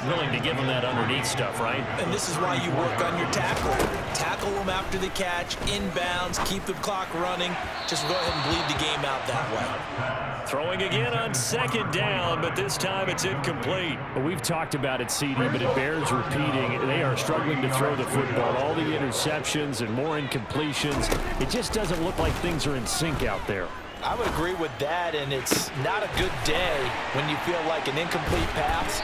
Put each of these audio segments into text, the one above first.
willing to give them that underneath stuff, right? And this is why you work on your tackle. Tackle them after the catch, inbounds, keep the clock running. Just go ahead and bleed the game out that way. Throwing again on second down, but this time it's incomplete. Well, we've talked about it, CD, but it bears repeating. They are struggling to throw the football. All the interceptions and more incompletions. It just doesn't look like things are in sync out there. I would agree with that, and it's not a good day when you feel like an incomplete pass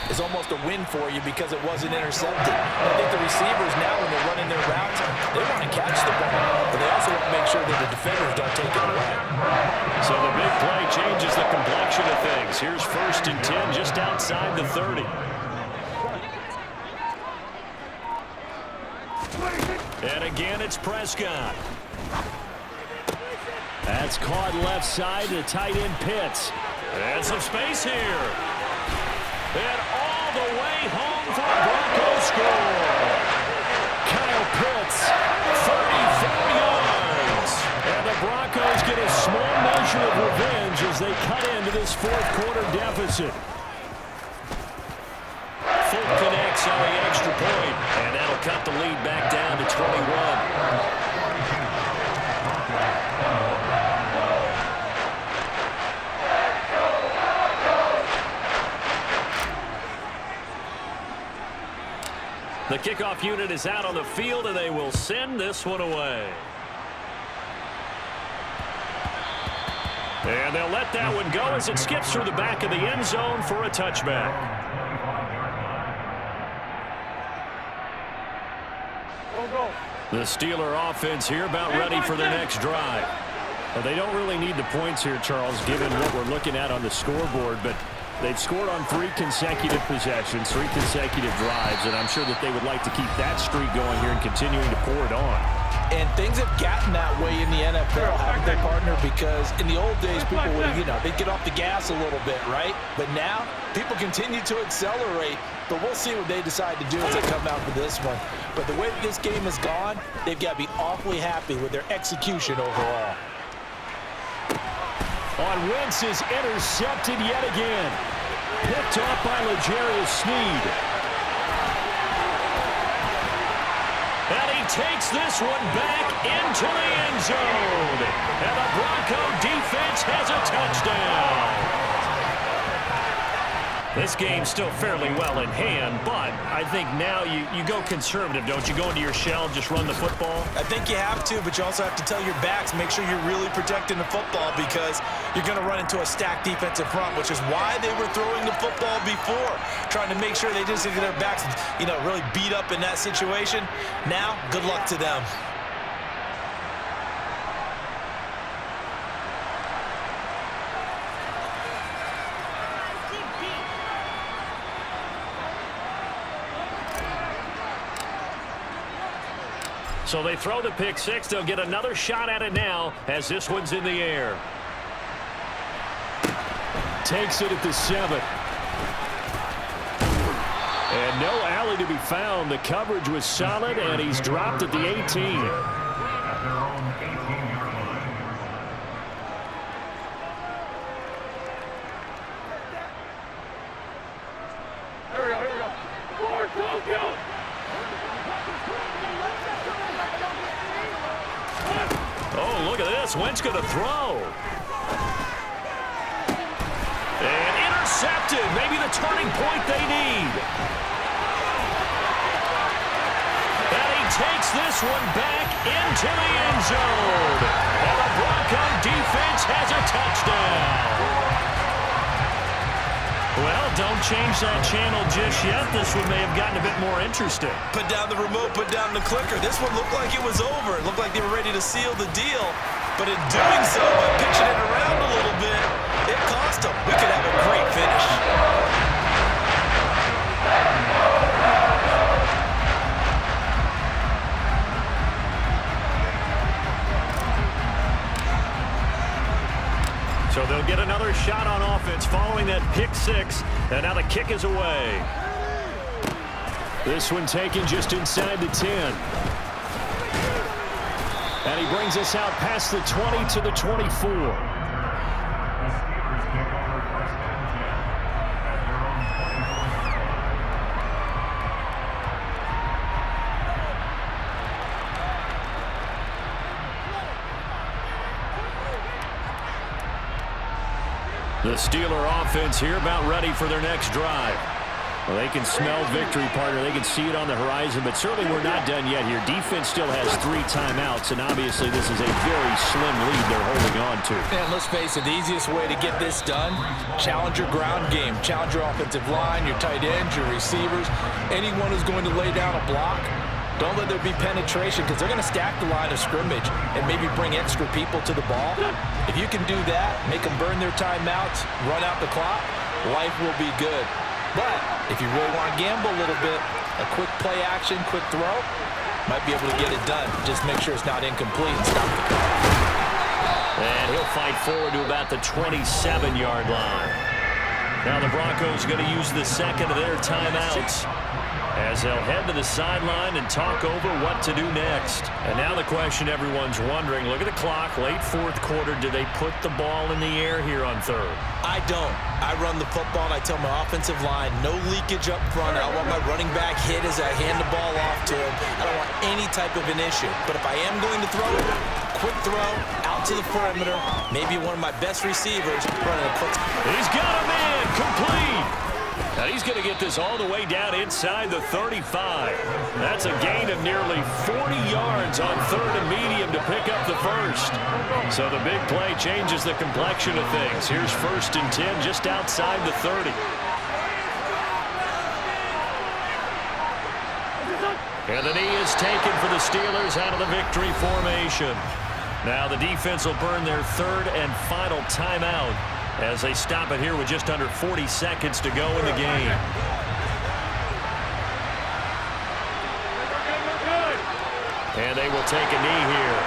is almost a win for you because it wasn't intercepted. I think the receivers now, when they're running their routes, they want to catch the ball, but they also want to make sure that the defenders don't take it away. So the big play changes the complexion of things. Here's 1st and 10 just outside the 30. And again, it's Prescott. That's caught left side to tight end Pitts. And some space here. And all the way home for a Broncos score. Kyle Pitts, 34 yards. and the Broncos get a small measure of revenge as they cut into this fourth-quarter deficit. Fulton connects on the extra point, and that'll cut the lead back down to 21. The kickoff unit is out on the field, and they will send this one away. And they'll let that one go as it skips through the back of the end zone for a touchback. The Steeler offense here about ready for their next drive. Well, they don't really need the points here, Charles, given what we're looking at on the scoreboard, but they've scored on 3 consecutive possessions, 3 consecutive drives, and I'm sure that they would like to keep that streak going here and continuing to pour it on. And things have gotten that way in the NFL, haven't they, partner? Because in the old days, people would, they'd get off the gas a little bit, right? But now, people continue to accelerate, but we'll see what they decide to do as they come out for this one. But the way that this game has gone, they've got to be awfully happy with their execution overall. On Wentz is intercepted yet again. Picked off by L'Jarius Sneed. And he takes this one back into the end zone. And the Bronco defense has a touchdown. This game's still fairly well in hand, but I think now you go conservative, don't you? Go into your shell and just run the football? I think you have to, but you also have to tell your backs, make sure you're really protecting the football because you're going to run into a stacked defensive front, which is why they were throwing the football before, trying to make sure they just get their backs, really beat up in that situation. Now, good luck to them. So they throw the pick six. They'll get another shot at it now as this one's in the air. Takes it at the 7. And no alley to be found. The coverage was solid, and he's dropped at the 18. Oh, look at this. Wentz going to throw. And intercepted. Maybe the turning point they need. And he takes this one back into the end zone. And the Bronco defense has a touchdown. Well, don't change that channel just yet. This one may have gotten a bit more interesting. Put down the remote, put down the clicker. This one looked like it was over. It looked like they were ready to seal the deal. But in doing so, by pitching it around a little bit, it cost them. We could have a great finish. So they'll get another shot on offense following that pick six. And now the kick is away. This one taken just inside the 10. And he brings us out past the 20 to the 24. The Steeler offense here about ready for their next drive. Well, they can smell victory, partner. They can see it on the horizon, but certainly we're not done yet here. Defense still has 3 timeouts, and obviously this is a very slim lead they're holding on to. And let's face it, the easiest way to get this done, challenge your ground game. Challenge your offensive line, your tight ends, your receivers, anyone who's going to lay down a block. Don't let there be penetration because they're going to stack the line of scrimmage and maybe bring extra people to the ball. If you can do that, make them burn their timeouts, run out the clock, life will be good. But if you really want to gamble a little bit, a quick play action, quick throw, might be able to get it done. Just make sure it's not incomplete and stop the clock. And he'll fight forward to about the 27-yard line. Now the Broncos are going to use the second of their timeouts as they'll head to the sideline and talk over what to do next. And now the question everyone's wondering, look at the clock, late fourth quarter, do they put the ball in the air here on third? I don't. I run the football, and I tell my offensive line, no leakage up front. I don't want my running back hit as I hand the ball off to him. I don't want any type of an issue. But if I am going to throw it, quick throw, out to the perimeter, maybe one of my best receivers running a quick. He's got a man, complete. Now he's going to get this all the way down inside the 35. That's a gain of nearly 40 yards on third and medium to pick up the first. So the big play changes the complexion of things. Here's 1st and 10 just outside the 30. And the knee is taken for the Steelers out of the victory formation. Now the defense will burn their 3rd and final timeout as they stop it here with just under 40 seconds to go in the game. And they will take a knee here.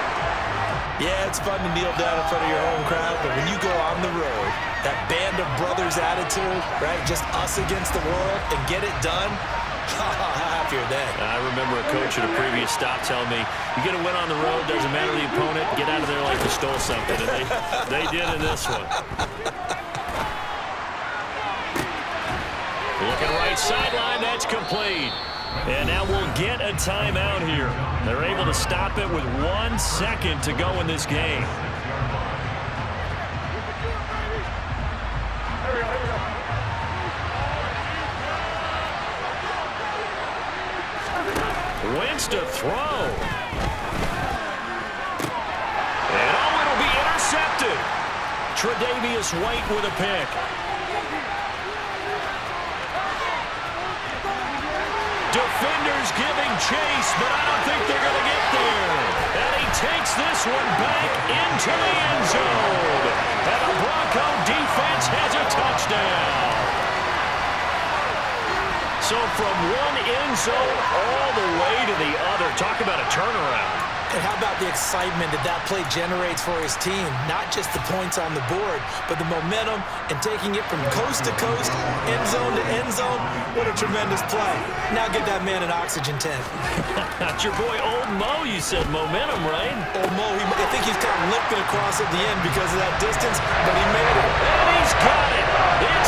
Yeah, it's fun to kneel down in front of your home crowd, but when you go on the road, that band of brothers attitude, right, just us against the world, and get it done, how happy are they? I remember a coach at a previous stop telling me, you get a win on the road, doesn't matter the opponent, get out of there like you stole something. And they did in this one. Looking right sideline, that's complete. And now we'll get a timeout here. They're able to stop it with 1 second to go in this game. Wentz to throw. And oh, it'll be intercepted. Tre'Davious White with a pick. Defenders giving chase, but I don't think they're going to get there. And he takes this one back into the end zone. And the Bronco defense has a touchdown. So from one end zone all the way to the other. Talk about a turnaround. And how about the excitement that play generates for his team? Not just the points on the board, but the momentum and taking it from coast to coast, end zone to end zone. What a tremendous play. Now get that man an oxygen tent. That's your boy Old Mo, you said. Momentum, right? Old Mo, I think he's kind of limping across at the end because of that distance, but he made it. And he's got it. It's